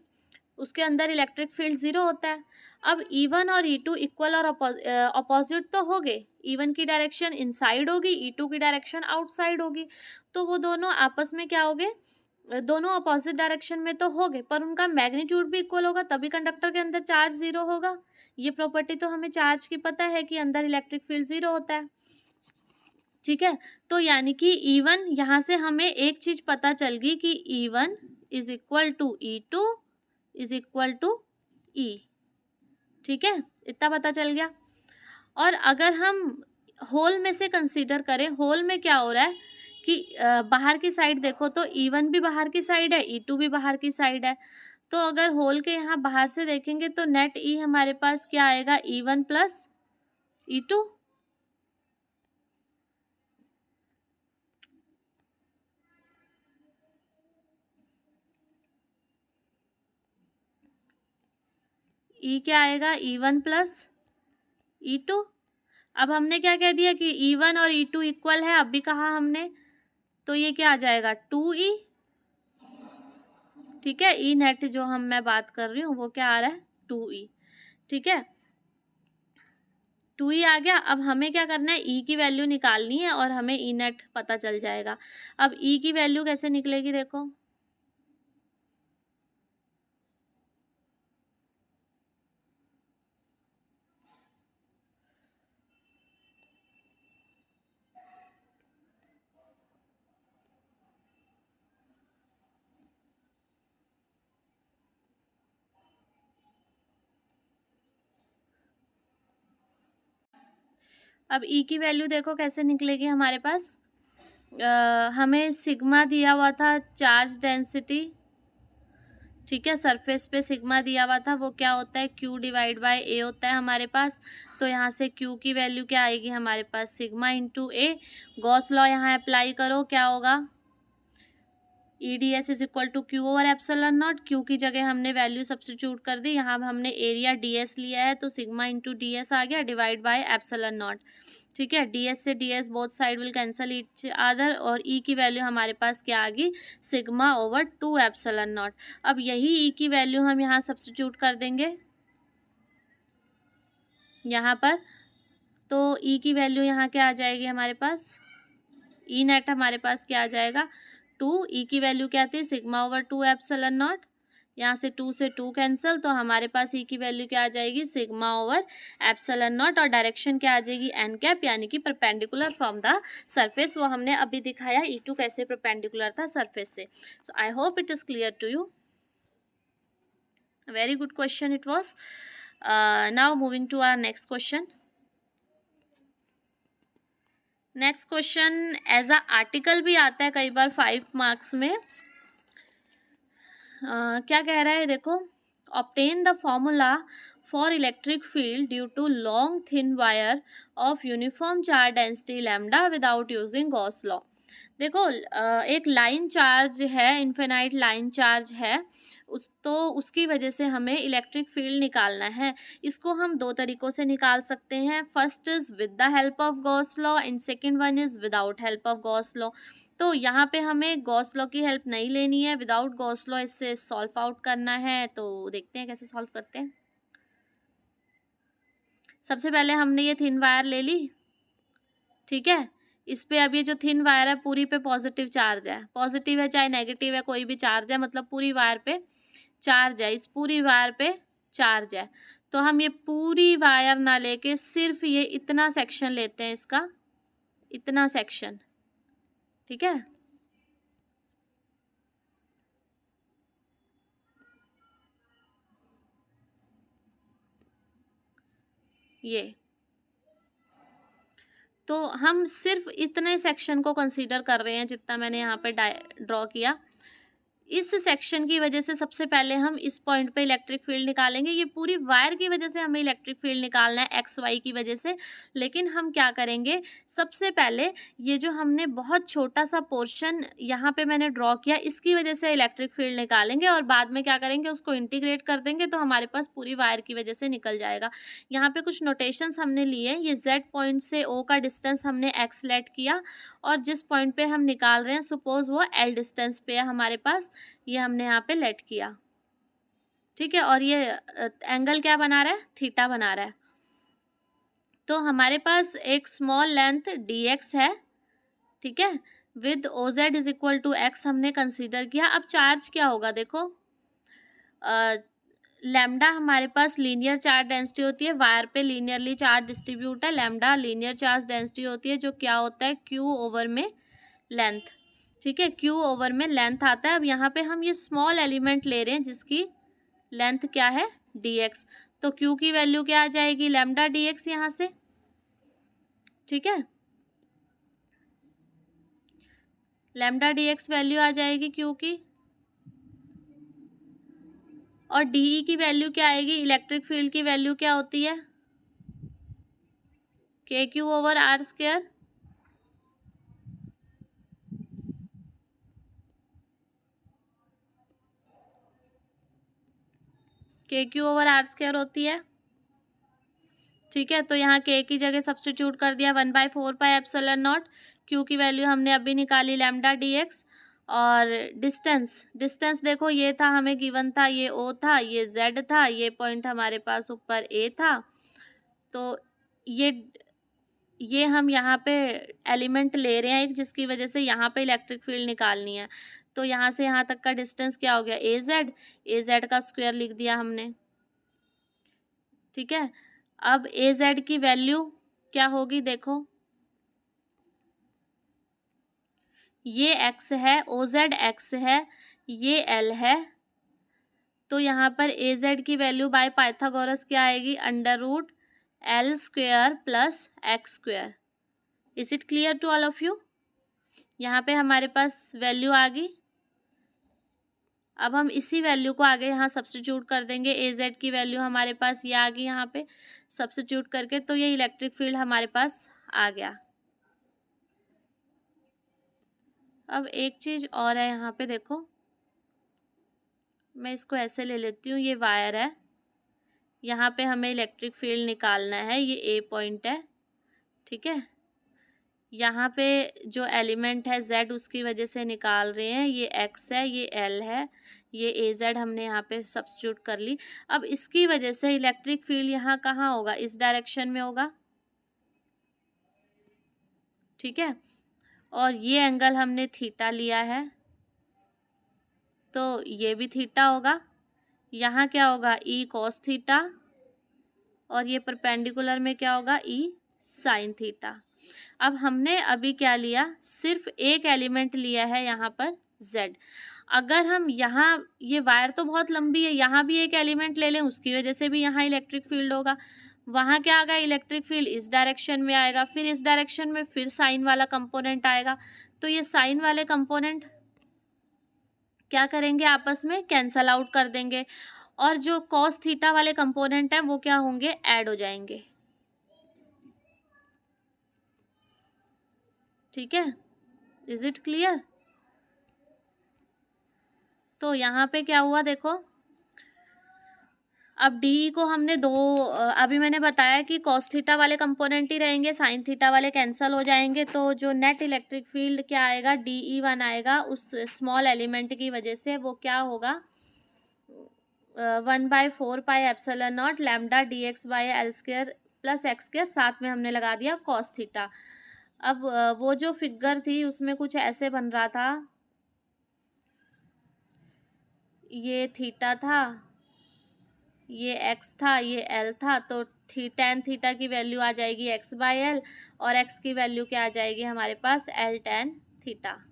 उसके अंदर इलेक्ट्रिक फील्ड 0 होता है। अब E1 और E2 इक्वल और अपोजिट तो हो गए। E1 की डायरेक्शन इनसाइड होगी, E2 की डायरेक्शन आउटसाइड होगी, तो वो दोनों आपस में क्या हो गए? दोनों अपोजिट डायरेक्शन में तो हो गए, पर उनका मैग्नीट्यूड भी इक्वल होगा, तभी कंडक्टर के अंदर चार्ज 0 होगा। ये प्रॉपर्टी तो हमें चार्ज की पता है कि अंदर इलेक्ट्रिक फील्ड 0 होता है, ठीक है। तो यानी कि E1, यहाँ से हमें एक चीज पता चल गई कि E1 is equal to E2 is equal to E, ठीक है, इतना पता चल गया। और अगर हम होल में से कंसीडर करें, होल में क्या हो रहा है कि बाहर की साइड देखो तो E1 भी बाहर की साइड है, E2 भी बाहर की साइड है। तो अगर होल के यहाँ बाहर से देखेंगे तो नेट E हमारे पास क्या आएगा? E1 plus E2। E क्या आएगा? E1 plus E2। अब हमने क्या कह दिया कि E1 और E2 इक्वल है, अब भी कहा हमने, तो ये क्या आ जाएगा? 2E, ठीक है। ई नेट जो मैं बात कर रही हूँ वो क्या आ रहा है? 2E, ठीक है। 2E आ गया। अब हमें क्या करना है? E की वैल्यू निकालनी है और हमें ई नेट पता चल जाएगा। अब E की वैल्यू कैसे निकलेगी? देखो, अब E की वैल्यू देखो कैसे निकलेगी हमारे पास। हमें सिग्मा दिया हुआ था चार्ज डेंसिटी, ठीक है, सरफेस पे सिग्मा दिया हुआ था, वो क्या होता है Q डिवाइड बाय A होता है हमारे पास। तो यहाँ से Q की वैल्यू क्या आएगी हमारे पास, sigma into A। Gauss law यहाँ अप्लाई करो, क्या होगा, EDS is equal to Q over epsilon naught. Q की जगह हमने वैल्यू सब्स्टिट्यूट कर दी, यहाँ हमने एरिया DS लिया है तो सिग्मा इंटू DS आ गया डिवाइड बाय एप्सिलॉन नॉट, ठीक है। DS से DS both side will cancel each other, और E की वैल्यू हमारे पास क्या आ गई, सिग्मा ओवर 2 एप्सिलॉन नॉट। अब यही E की वैल्यू हम यहाँ सब्स्टिट्यूट कर देंगे यहाँ पर, तो E की वैल्यू यहाँ क्या आ जाएगी हमारे पास, E नेट हमारे पास क्या आ जाएगा 2। E की वैल्यू क्या थी, सिग्मा ओवर 2 एप्सिलॉन नॉट, यहाँ से 2 से 2 कैंसिल, तो हमारे पास E की वैल्यू क्या आ जाएगी, सिग्मा ओवर एप्सिलॉन नॉट, और डायरेक्शन क्या आ जाएगी एन कैप, यानी कि परपेंडिकुलर फ्रॉम द सरफेस। वो हमने अभी दिखाया E2 कैसे परपेंडिकुलर था सरफेस से। So I hope it is clear to you, very good question it was. Now moving to our next question. Next question as a article भी आता है कई बार 5 मार्क्स में। क्या कह रहा है देखो, obtain the formula for electric field due to long thin wire of uniform charge density lambda without using Gauss law. देखो एक लाइन चार्ज है, इन्फिनाइट लाइन चार्ज है उसकी वजह से हमें इलेक्ट्रिक फील्ड निकालना है। इसको हम दो तरीक़ों से निकाल सकते हैं, first is with the help of Gauss law and second one is without help of Gauss law. तो यहाँ पे हमें गॉस लॉ की हेल्प नहीं लेनी है, विदाउट गॉस लॉ इससे सॉल्व आउट करना है। तो देखते हैं कैसे सॉल्व करते हैं। सबसे पहले हमने ये थिन वायर ले ली, ठीक है। इस पे अब ये जो थिन वायर है पूरी पे पॉजिटिव चार्ज है, पॉजिटिव है चाहे नेगेटिव है कोई भी चार्ज है, मतलब पूरी वायर पे चार्ज है, इस पूरी वायर पे चार्ज है। तो हम ये पूरी वायर ना लेके सिर्फ ये इतना सेक्शन लेते हैं, इसका इतना सेक्शन, ठीक है। ये तो हम सिर्फ इतने सेक्शन को कंसीडर कर रहे हैं जितना मैंने यहाँ पे ड्रॉ किया। इस सेक्शन की वजह से सबसे पहले हम इस पॉइंट पे इलेक्ट्रिक फील्ड निकालेंगे। ये पूरी वायर की वजह से हमें इलेक्ट्रिक फील्ड निकालना है एक्स वाई की वजह से, लेकिन हम क्या करेंगे, सबसे पहले ये जो हमने बहुत छोटा सा पोर्शन यहाँ पे मैंने ड्रॉ किया इसकी वजह से इलेक्ट्रिक फील्ड निकालेंगे, और बाद में क्या करेंगे उसको इंटीग्रेट कर देंगे तो हमारे पास पूरी वायर की वजह से निकल जाएगा। यहाँ पे कुछ नोटेशंस हमने लिए, ये जेड पॉइंट से ओ का डिस्टेंस हमने एक्स लेट किया, और जिस पॉइंट पे हम निकाल रहे हैं सपोज वो एल डिस्टेंस पे है हमारे पास, ये हमने यहाँ पे लेट किया, ठीक है। और ये एंगल क्या बना रहा है, थीटा बना रहा है। तो हमारे पास एक स्मॉल लेंथ dx है, ठीक है, with OZ is equal to x हमने कंसीडर किया। अब चार्ज क्या होगा देखो, लैम्डा हमारे पास लीनियर चार्ज डेंसिटी होती है, वायर पे लीनियरली चार्ज डिस्ट्रीब्यूट है, लैम्डा लीनियर चार्ज डेंसिटी होती है जो क्या होता है Q ओवर में लेंथ, ठीक है, Q ओवर में लेंथ आता है। अब यहाँ पे हम ये स्मॉल एलिमेंट ले रहे हैं जिसकी लेंथ क्या है dx, तो Q की वैल्यू क्या आ जाएगी, लैम्डा dx यहाँ से, ठीक है, लैम्डा dx वैल्यू आ जाएगी Q की, और DE की वैल्यू क्या आएगी, इलेक्ट्रिक फील्ड की वैल्यू क्या होती है, KQ over R square, KQ over R square होती है, ठीक है। तो यहाँ K की जगह सब्स्टिट्यूट कर दिया 1/4 पाई एप्सिलॉन नॉट, Q की वैल्यू हमने अभी निकाली लैम्डा dx, और डिस्टेंस देखो ये था हमें गिवन था, ये O था, ये Z था, ये पॉइंट हमारे पास ऊपर A था, तो ये हम यहाँ पे एलिमेंट ले रहे हैं एक, जिसकी वजह से यहाँ पे इलेक्ट्रिक फील्ड निकालनी है। तो यहाँ से यहाँ तक का डिस्टेंस क्या हो गया, AZ का स्क्वायर लिख दिया हमने, ठीक है। अब AZ की वैल्यू क्या होगी देखो, ये x है, OZ x है, ये L है, तो यहाँ पर AZ की वैल्यू बाय पाइथागोरस क्या आएगी, under root L square plus x square. Is it clear to all of you? यहाँ पे हमारे पास वैल्यू आ गई। अब हम इसी वैल्यू को आगे यहाँ सब्स्टिट्यूट कर देंगे। ए जेड की वैल्यू हमारे पास ये आ गई यहाँ पे सब्स्टिट्यूट करके, तो ये इलेक्ट्रिक फील्ड हमारे पास आ गया। अब एक चीज़ और है यहाँ पे, देखो मैं इसको ऐसे ले लेती हूँ, ये वायर है, यहाँ पे हमें इलेक्ट्रिक फील्ड निकालना है, ये ए पॉइंट है, ठीक है। यहाँ पे जो एलिमेंट है Z उसकी वजह से निकाल रहे हैं, ये X है, ये L है, ये AZ हमने यहाँ पे सब्स्टिट्यूट कर ली। अब इसकी वजह से इलेक्ट्रिक फील्ड यहाँ कहाँ होगा, इस डायरेक्शन में होगा, ठीक है। और ये एंगल हमने थीटा लिया है, तो ये भी थीटा होगा। यहाँ क्या होगा, E cos थीटा, और ये परपेंडिकुलर में क्या होगा, E sin थीटा। अब हमने अभी क्या लिया, सिर्फ एक एलिमेंट लिया है यहाँ पर Z। अगर हम यहाँ, ये वायर तो बहुत लंबी है, यहाँ भी एक एलिमेंट ले लें, उसकी वजह से भी यहाँ इलेक्ट्रिक फील्ड होगा। वहाँ क्या आएगा, इलेक्ट्रिक फील्ड इस डायरेक्शन में आएगा, फिर इस डायरेक्शन में फिर साइन वाला कंपोनेंट आएगा। तो ये साइन वाले कंपोनेंट क्या करेंगे, आपस में कैंसल आउट कर देंगे, और जो कॉस थीटा वाले कंपोनेंट हैं वो क्या होंगे, ऐड हो जाएंगे, ठीक है। Is it clear. तो यहाँ पे क्या हुआ, देखो अब डी को हमने अभी मैंने बताया कि कॉस थीटा वाले कंपोनेंट ही रहेंगे, साइन थीटा वाले कैंसिल हो जाएंगे, तो जो नेट इलेक्ट्रिक फील्ड क्या आएगा, DE1 आएगा, उस स्मॉल एलिमेंट की वजह से वो क्या होगा, 1/4πε0 लैम्डा dx/L² + x², साथ में हमने लगा दिया कॉस थीटा। अब वो जो फिगर थी उसमें कुछ ऐसे बन रहा था, ये थीटा था, ये x था, ये L था, तो tan थीटा की वैल्यू आ जाएगी x/L, और x की वैल्यू क्या आ जाएगी हमारे पास, L tan थीटा,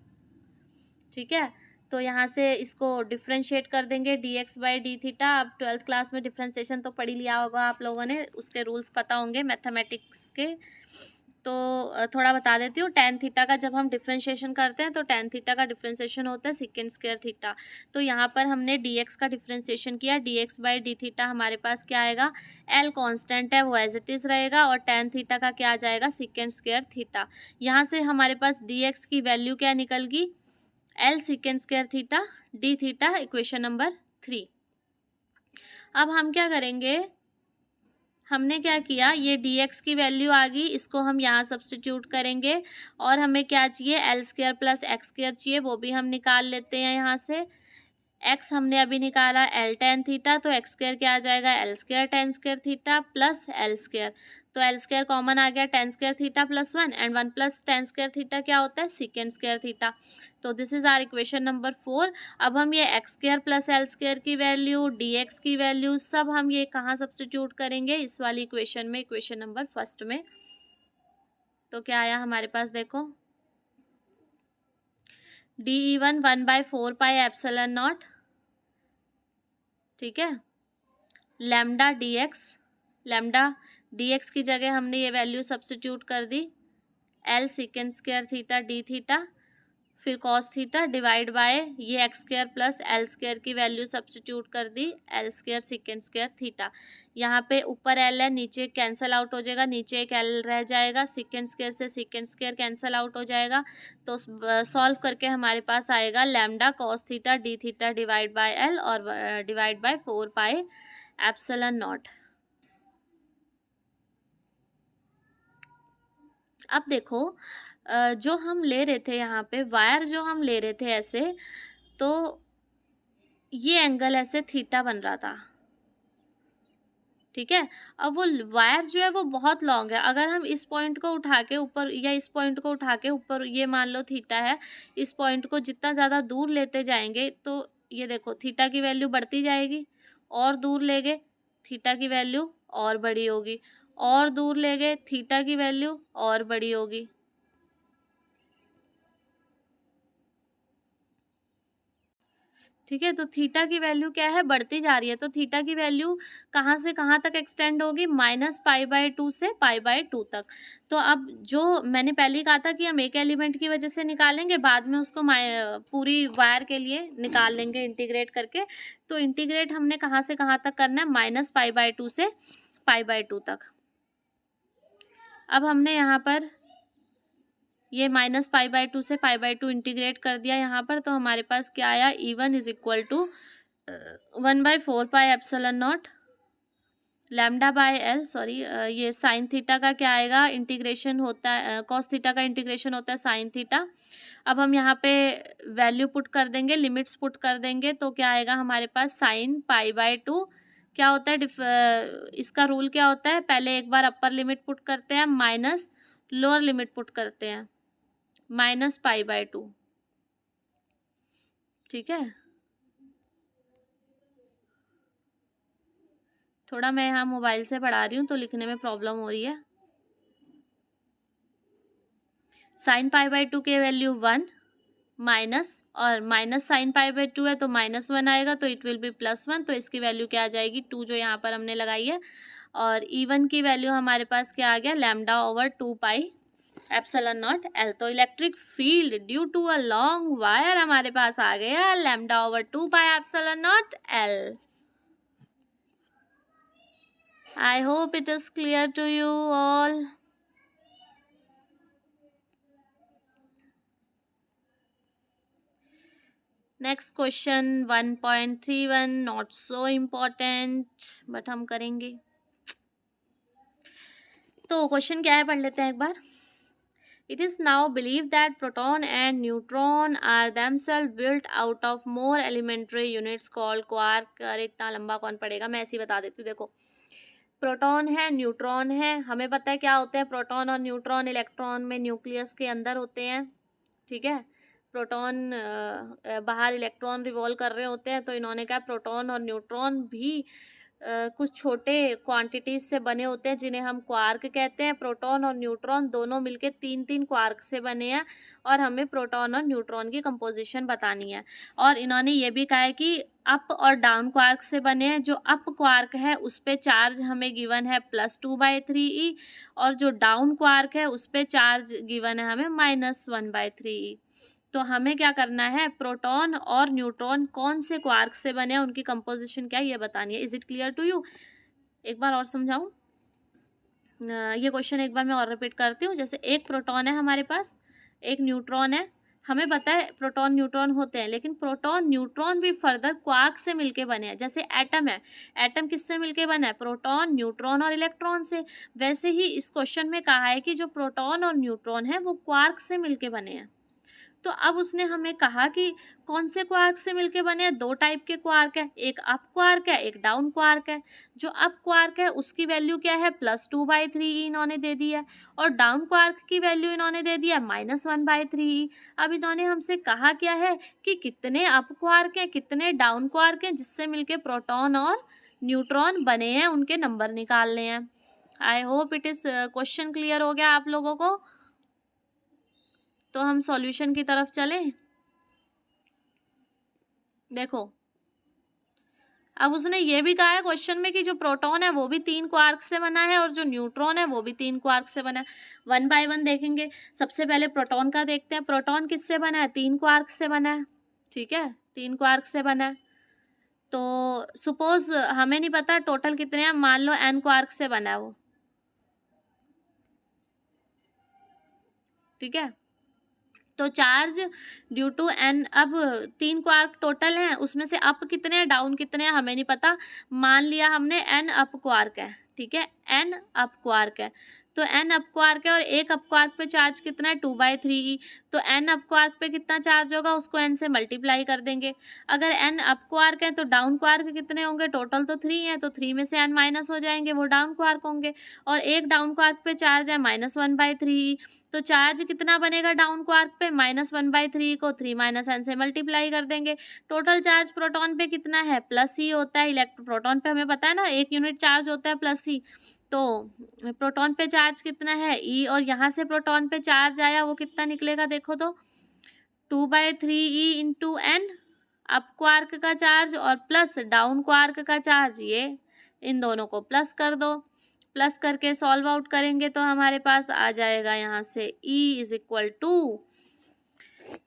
ठीक है। तो यहाँ से इसको डिफ्रेंशिएट कर देंगे dx/d थीटा। अब 12th क्लास में डिफ्रेंशिएशन तो पढ़ ही लिया होगा आप लोगों ने, उसके रूल्स पता होंगे मैथमेटिक्स के, तो थोड़ा बता देती हूँ। tan थीटा का जब हम डिफ्रेंशिएशन करते हैं तो tan थीटा का डिफ्रेंशिएशन होता है सेकेंड स्क्वायर थीटा। तो यहाँ पर हमने dx का डिफ्रेंशिएशन किया, dx/d थीटा हमारे पास क्या आएगा, L कांस्टेंट है वो एज इट इज़ रहेगा, और tan थीटा का क्या आ जाएगा, सेकेंड स्क्वायर थीटा। यहाँ से हमारे पास dx की वैल्यू क्या निकल गई, L second square theta d theta, equation number 3। अब हम क्या करेंगे, हमने क्या किया, ये dx की वैल्यू आ गई, इसको हम यहाँ सब्स्टिट्यूट करेंगे, और हमें क्या चाहिए, L² + x² चाहिए, वो भी हम निकाल लेते हैं यहाँ से। x हमने अभी निकाला L tan थीटा, तो x² क्या आ जाएगा, L² tan square theta plus L², तो L² कॉमन आ गया, tan square theta +1, and 1 + tan square theta क्या होता है, सेकेंड स्क्वायर थीटा। तो this is our equation number 4। अब हम ये x² + L² की वैल्यू, dx की वैल्यू सब हम ये कहाँ सब्स्टिट्यूट करेंगे, इस वाली इक्वेशन में, इक्वेशन नंबर 1 में। तो क्या आया हमारे पास, देखो DE1 1/4πε0, ठीक है, लैम्डा dx की जगह हमने ये वैल्यू सब्स्टिट्यूट कर दी, L second square theta d theta, फिर कॉस थीटा डिवाइड बाय ये x² + L² की वैल्यू सब्स्टिट्यूट कर दी, L² सेकेंड स्क्वायर थीटा। यहाँ पे ऊपर L है, नीचे कैंसल आउट हो जाएगा, नीचे एक L रह जाएगा, सेकेंड स्क्वायर से सेकेंड स्क्वायर कैंसल आउट हो जाएगा। तो सॉल्व करके हमारे पास आएगा lambda cos theta d theta divide by L, और डिवाइड बाय 4πε0। अब देखो जो हम ले रहे थे यहाँ पे वायर, जो हम ले रहे थे ऐसे, तो ये एंगल ऐसे थीटा बन रहा था, ठीक है। अब वो वायर जो है वो बहुत लॉन्ग है, अगर हम इस पॉइंट को उठा के ऊपर, या इस पॉइंट को उठा के ऊपर, ये मान लो थीटा है, इस पॉइंट को जितना ज़्यादा दूर लेते जाएंगे तो ये देखो थीटा की वैल्यू बढ़ती जाएगी, और दूर ले गए थीटा की वैल्यू और बड़ी होगी, और दूर ले गए थीटा की वैल्यू और बड़ी होगी। ठीक है, तो थीटा की वैल्यू क्या है, बढ़ती जा रही है, तो थीटा की वैल्यू कहाँ से कहाँ तक एक्सटेंड होगी, -π/2 से π/2 तक। तो अब जो मैंने पहले ही कहा था कि हम एक एलिमेंट की वजह से निकालेंगे, बाद में उसको पूरी वायर के लिए निकाल लेंगे इंटीग्रेट करके। तो इंटीग्रेट हमने कहाँ से कहाँ तक करना है, -π/2 से π/2 तक। अब हमने यहाँ पर ये -π/2 से π/2 इंटीग्रेट कर दिया यहाँ पर, तो हमारे पास क्या आया, E1 is equal to 1/4πε0 λ/L, sorry, ये साइन थीटा का क्या आएगा, इंटीग्रेशन होता है, कॉस थीटा का इंटीग्रेशन होता है साइन थीटा। अब हम यहाँ पे वैल्यू पुट कर देंगे, लिमिट्स पुट कर देंगे, तो क्या आएगा हमारे पास, साइन π/2 क्या होता है, इसका रूल क्या होता है, पहले एक बार अपर लिमिट पुट करते हैं माइनस लोअर लिमिट पुट करते हैं -π/2, ठीक है। थोड़ा मैं यहाँ मोबाइल से पढ़ा रही हूँ तो लिखने में प्रॉब्लम हो रही है। साइन π/2 के वैल्यू 1 माइनस, और माइनस साइन π/2 है तो -1 आएगा, तो इट विल बी +1, तो इसकी वैल्यू क्या आ जाएगी, 2 जो यहाँ पर हमने लगाई है। और E1 की वैल्यू हमारे पास क्या आ गया, λ/2πε0 L। तो electric field due to a long wire हमारे पास आ गया λ/2πε0 L। I hope it is clear to you all. Next question 1.31, not so important, but हम करेंगे। तो क्वेश्चन क्या है, पढ़ लेते हैं एक बार। It is now believed that proton and neutron are themselves built out of more elementary units called quark। अरे इतना लंबा कौन पढ़ेगा, मैं ऐसे ही बता देती हूँ। देखो, प्रोटॉन है, न्यूट्रॉन है, हमें पता है क्या होते हैं प्रोटॉन और न्यूट्रॉन, इलेक्ट्रॉन में न्यूक्लियस के अंदर होते हैं, ठीक है। प्रोटॉन बाहर इलेक्ट्रॉन रिवॉल्व कर रहे होते हैं, तो इन्होंने कहा प्रोटॉन और न्यूट्रॉन भी कुछ छोटे क्वांटिटीज से बने होते हैं जिन्हें हम क्वार्क कहते हैं। प्रोटॉन और न्यूट्रॉन दोनों मिलके 3-3 क्वार्क से बने हैं, और हमें प्रोटॉन और न्यूट्रॉन की कंपोजिशन बतानी है। और इन्होंने ये भी कहा है कि अप और डाउन क्वार्क से बने हैं। जो अप क्वार्क है उस पे चार्ज हमें गिवन है +2/3e, और जो डाउन क्वार्क है उस पे चार्ज गिवन है हमें -1/3e। तो हमें क्या करना है, प्रोटॉन और न्यूट्रॉन कौन से क्वार्क से बने हैं, उनकी कंपोजिशन क्या है ये बतानी है। Is it clear to you? एक बार और समझाऊं, ये क्वेश्चन एक बार मैं और रिपीट करती हूँ। जैसे एक प्रोटॉन है हमारे पास, एक न्यूट्रॉन है, हमें पता है प्रोटॉन न्यूट्रॉन होते हैं, लेकिन प्रोटॉन न्यूट्रॉन भी फर्दर क्वार्क से मिलके बने हैं। जैसे एटम है, एटम किससे मिलके बना है, प्रोटॉन, न्यूट्रॉन और इलेक्ट्रॉन से। वैसे ही इस क्वेश्चन में कहा है कि जो प्रोटॉन और न्यूट्रॉन है वो क्वार्क से मिलके बने हैं। तो अब उसने हमें कहा कि कौन से क्वार्क से मिलके बने हैं, 2 टाइप के क्वार्क है, एक अप क्वार्क है, एक डाउन क्वार्क है। जो अप क्वार्क है उसकी वैल्यू क्या है, +2/3e इन्होंने दे दी है, और डाउन क्वार्क की वैल्यू इन्होंने दे दिया -1/3e। अब इन्होंने हमसे कहा क्या है कि कितने अप क्वार्क हैं, कितने डाउन क्वार्क हैं जिससे मिलके प्रोटॉन और न्यूट्रॉन बने हैं, उनके नंबर निकालने हैं। I hope it is question clear हो गया आप लोगों को। तो हम सॉल्यूशन की तरफ चलें। देखो, अब उसने ये भी कहा है क्वेश्चन में कि जो प्रोटॉन है वो भी 3 क्वार्क से बना है, और जो न्यूट्रॉन है वो भी 3 क्वार्क से बना है। 1 बाय 1 देखेंगे। सबसे पहले प्रोटॉन का देखते हैं। प्रोटॉन किससे बना है, 3 क्वार्क से बना है, ठीक है, 3 क्वार्क से बना है। तो सपोज हमें नहीं पता टोटल कितने हैं, मान लो n क्वार्क से बना है वो, ठीक है। तो चार्ज ड्यू टू एन, अब 3 क्वार्क टोटल हैं, उसमें से अप कितने हैं डाउन कितने हैं हमें नहीं पता। मान लिया हमने एन अप क्वार्क है, ठीक है, एन अप क्वार्क है। तो एन अप क्वार्क है और एक अप क्वार्क पे चार्ज कितना है, 2/3e। तो एन अप क्वार्क पे कितना चार्ज होगा, उसको एन से मल्टीप्लाई कर देंगे। अगर एन अप क्वार्क है तो डाउन क्वार्क कितने होंगे, टोटल तो 3 है, तो 3 में से एन माइनस हो जाएंगे, वो डाउन क्वार्क होंगे। और एक डाउन क्वार्क पे चार्ज है -1/3e। तो चार्ज कितना बनेगा डाउन क्वार्क पे, -1/3 को 3 - n से मल्टीप्लाई कर देंगे। टोटल चार्ज प्रोटॉन पे कितना है, +e होता है। प्रोटॉन पे हमें पता है ना 1 यूनिट चार्ज होता है +e। तो प्रोटॉन पे चार्ज कितना है, e, और यहाँ से प्रोटॉन पे चार्ज आया वो कितना निकलेगा, देखो तो 2/3e × n, अप क्वार्क का चार्ज और प्लस डाउन क्वार्क का चार्ज, ये इन दोनों को प्लस कर दो। प्लस करके सॉल्व आउट करेंगे तो हमारे पास आ जाएगा यहाँ से E is equal to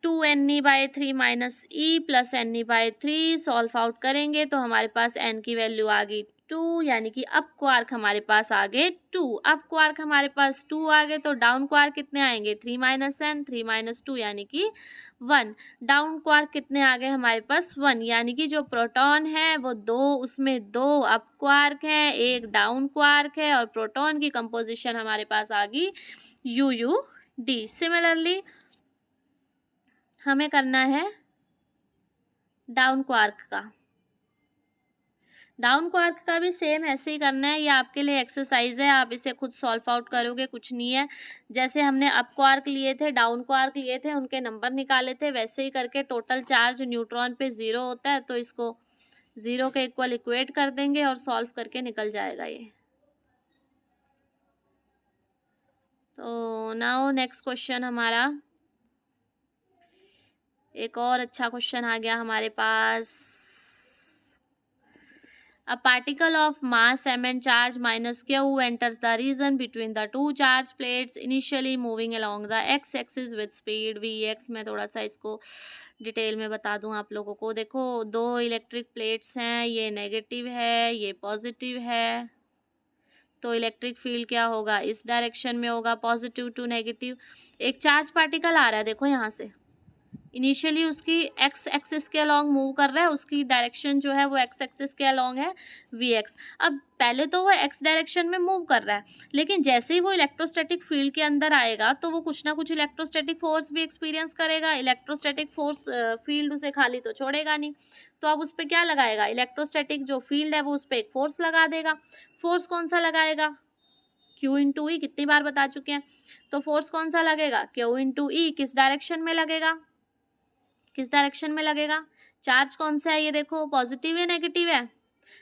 2Ne/3 minus E plus Ne/3। Solve out करेंगे तो हमारे पास n की वैल्यू आ गई 2, यानी कि अप क्वार्क हमारे पास आ गए 2। अप क्वार्क हमारे पास 2 आ गए तो डाउन क्वार्क कितने आएंगे 3 माइनस n, 3 माइनस 2 यानी कि 1। डाउन क्वार्क कितने आ गए हमारे पास 1, यानी कि जो प्रोटॉन है वो 2, उसमें 2 अप क्वार्क है, एक डाउन क्वार्क है, और प्रोटॉन की कंपोजिशन हमारे पास आ गई UUD। सिमिलरली हमें करना है डाउन क्वार्क का। डाउन क्वार्क का भी सेम ऐसे ही करना है, ये आपके लिए एक्सरसाइज है, आप इसे खुद सॉल्व आउट करोगे, कुछ नहीं है। जैसे हमने अप क्वार्क लिए थे, डाउन क्वार्क लिए थे, उनके नंबर निकाले थे, वैसे ही करके टोटल चार्ज न्यूट्रॉन पे 0 होता है, तो इसको 0 के इक्वल इक्वेट कर देंगे और सॉल्व करके निकल जाएगा ये। तो नाउ नेक्स्ट क्वेश्चन हमारा, एक और अच्छा क्वेश्चन आ गया हमारे पास। A particle of mass m and charge minus q enters the region between the two charge plates initially moving along the x-axis with speed vx। मैं थोड़ा सा इसको डिटेल में बता दूं आप लोगों को। देखो, दो इलेक्ट्रिक प्लेट्स हैं, ये नेगेटिव है, ये पॉजिटिव है, तो इलेक्ट्रिक फील्ड क्या होगा, इस डायरेक्शन में होगा, पॉजिटिव टू नेगेटिव। एक चार्ज पार्टिकल आ रहा है, देखो यहाँ से इनिशियली उसकी एक्स एक्सिस के अलॉन्ग मूव कर रहा है, उसकी डायरेक्शन जो है वो एक्स एक्सिस के अलॉन्ग है Vx। अब पहले तो वो एक्स डायरेक्शन में मूव कर रहा है, लेकिन जैसे ही वो इलेक्ट्रोस्टैटिक फील्ड के अंदर आएगा तो वो कुछ ना कुछ इलेक्ट्रोस्टैटिक फोर्स भी एक्सपीरियंस करेगा। इलेक्ट्रोस्टैटिक फोर्स फील्ड उसे खाली तो छोड़ेगा नहीं, तो अब उस पर क्या लगाएगा, इलेक्ट्रोस्टैटिक जो फील्ड है वो उस पर एक फोर्स लगा देगा। फोर्स कौन सा लगाएगा, Q इंटू ई, कितनी बार बता चुके हैं। तो फोर्स कौन सा लगेगा, Q इंटू ई। किस डायरेक्शन में लगेगा, किस डायरेक्शन में लगेगा, चार्ज कौन सा है ये देखो, पॉजिटिव या नेगेटिव है।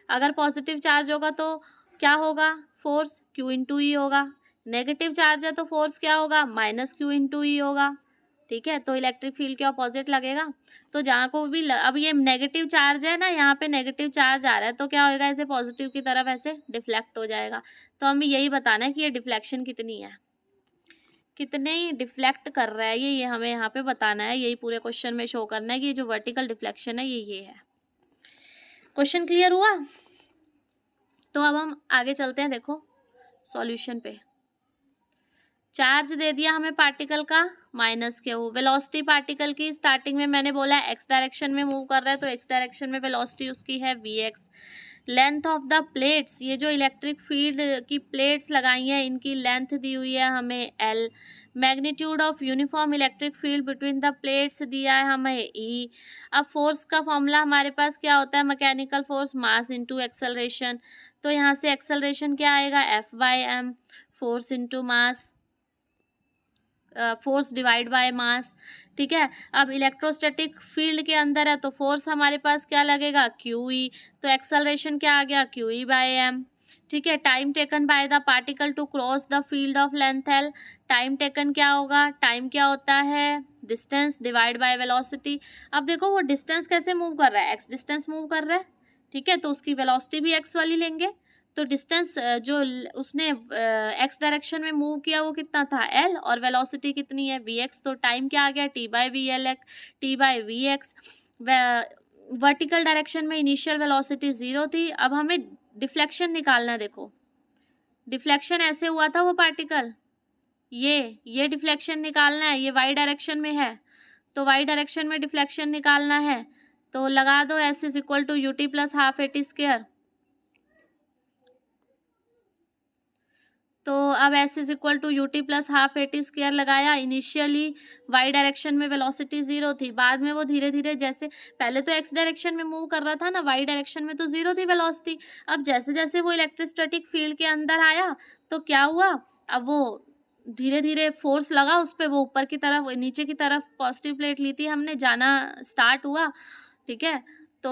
अगर पॉजिटिव चार्ज होगा तो क्या होगा, फोर्स Q इंटू ई होगा। नेगेटिव चार्ज है तो फोर्स क्या होगा, माइनस Q इंटू ई होगा। ठीक है, तो इलेक्ट्रिक फील्ड के अपोजिट लगेगा। तो जहाँ को भी अब ये नेगेटिव चार्ज है ना, यहाँ पे नेगेटिव चार्ज आ रहा है, तो क्या होगा, ऐसे पॉजिटिव की तरफ ऐसे डिफ्लेक्ट हो जाएगा। तो हमें यही बताना है कि ये डिफ्लेक्शन कितनी है, कितने ही डिफ्लेक्ट कर रहा है ये हमें यहाँ पे बताना है। यही पूरे क्वेश्चन में शो करना है कि ये जो वर्टिकल डिफ्लेक्शन है ये है। क्वेश्चन क्लियर हुआ। तो अब हम आगे चलते हैं, देखो सॉल्यूशन पे। चार्ज दे दिया हमें पार्टिकल का माइनस Q। वेलोसिटी पार्टिकल की स्टार्टिंग में मैंने बोला एक्स डायरेक्शन में मूव कर रहा है, तो एक्स डायरेक्शन में वेलोसिटी उसकी है Vx। Length of the plates, ये जो इलेक्ट्रिक फील्ड की प्लेट्स लगाई हैं इनकी लेंथ दी हुई है हमें L। Magnitude of uniform electric field between the plates दिया है हमें E। अब फोर्स का फॉर्मूला हमारे पास क्या होता है, mechanical force mass into acceleration. तो यहाँ से एक्सेलरेशन क्या आएगा, F/m, force into mass, force divide by mass. ठीक है, अब इलेक्ट्रोस्टैटिक फील्ड के अंदर है तो फोर्स हमारे पास क्या लगेगा, QE। तो एक्सेलरेशन क्या आ गया, QE/m। ठीक है, time taken by the particle to cross the field of length L। Time taken क्या होगा, टाइम क्या होता है, डिस्टेंस डिवाइड बाय वेलोसिटी। अब देखो वो डिस्टेंस कैसे मूव कर रहा है, एक्स डिस्टेंस मूव कर रहा है। ठीक है, तो उसकी वेलोसिटी भी एक्स वाली लेंगे। तो डिस्टेंस जो उसने एक्स डायरेक्शन में मूव किया वो कितना था, L, और वेलोसिटी कितनी है, Vx। तो टाइम क्या आ गया, T/VX। वर्टिकल डायरेक्शन में इनिशियल वेलोसिटी 0 थी। अब हमें डिफ्लेक्शन निकालना है। देखो डिफ्लेक्शन ऐसे हुआ था वो पार्टिकल, ये डिफ्लेक्शन निकालना है, ये वाई डायरेक्शन में है, तो वाई डायरेक्शन में डिफ्लेक्शन निकालना है। तो लगा दो S is equal to UT plus half AT square. तो अब S is equal to UT plus half AT square लगाया। इनिशियली वाई डायरेक्शन में वेलोसिटी 0 थी, बाद में वो धीरे धीरे, जैसे पहले तो एक्स डायरेक्शन में मूव कर रहा था ना, वाई डायरेक्शन में तो 0 थी वेलोसिटी। अब जैसे जैसे वो इलेक्ट्रोस्टैटिक फील्ड के अंदर आया तो क्या हुआ, अब वो धीरे धीरे फोर्स लगा उस पर, वो ऊपर की तरफ, नीचे की तरफ पॉजिटिव प्लेट ली थी हमने, जाना स्टार्ट हुआ। ठीक है, तो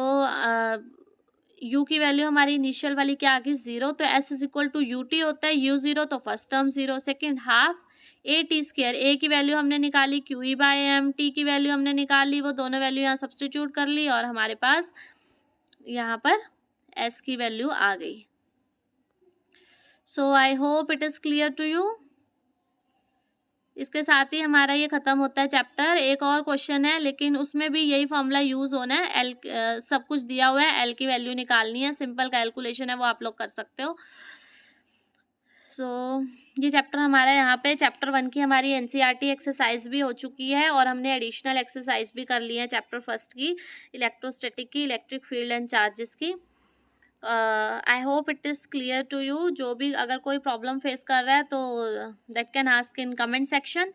U की वैल्यू हमारी इनिशियल वाली क्या आ गई, 0। तो S is equal to UT होता है, U 0 तो first term 0, second half A T square, A की वैल्यू हमने निकाली Q E by M, T की वैल्यू हमने निकाली, वो दोनों वैल्यू यहाँ सब्स्टिट्यूट कर ली और हमारे पास यहाँ पर एस की वैल्यू आ गई। So I hope it is clear to you. इसके साथ ही हमारा ये ख़त्म होता है चैप्टर। एक और क्वेश्चन है लेकिन उसमें भी यही फॉर्मूला यूज़ होना है। एल सब कुछ दिया हुआ है, एल की वैल्यू निकालनी है, सिंपल कैलकुलेशन है, वो आप लोग कर सकते हो। सो ये चैप्टर हमारा यहाँ पे चैप्टर 1 की हमारी एनसीईआरटी एक्सरसाइज भी हो चुकी है और हमने एडिशनल एक्सरसाइज भी कर ली है चैप्टर 1 की, इलेक्ट्रोस्टैटिक की, इलेक्ट्रिक फील्ड एंड चार्जेस की। I hope it is clear to you. जो भी अगर कोई प्रॉब्लम फेस कर रहा है तो that can ask in comment section.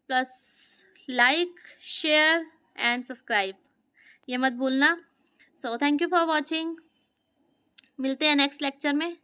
Plus like, share and subscribe, ये मत भूलना। So thank you for watching. मिलते हैं नेक्स्ट लेक्चर में।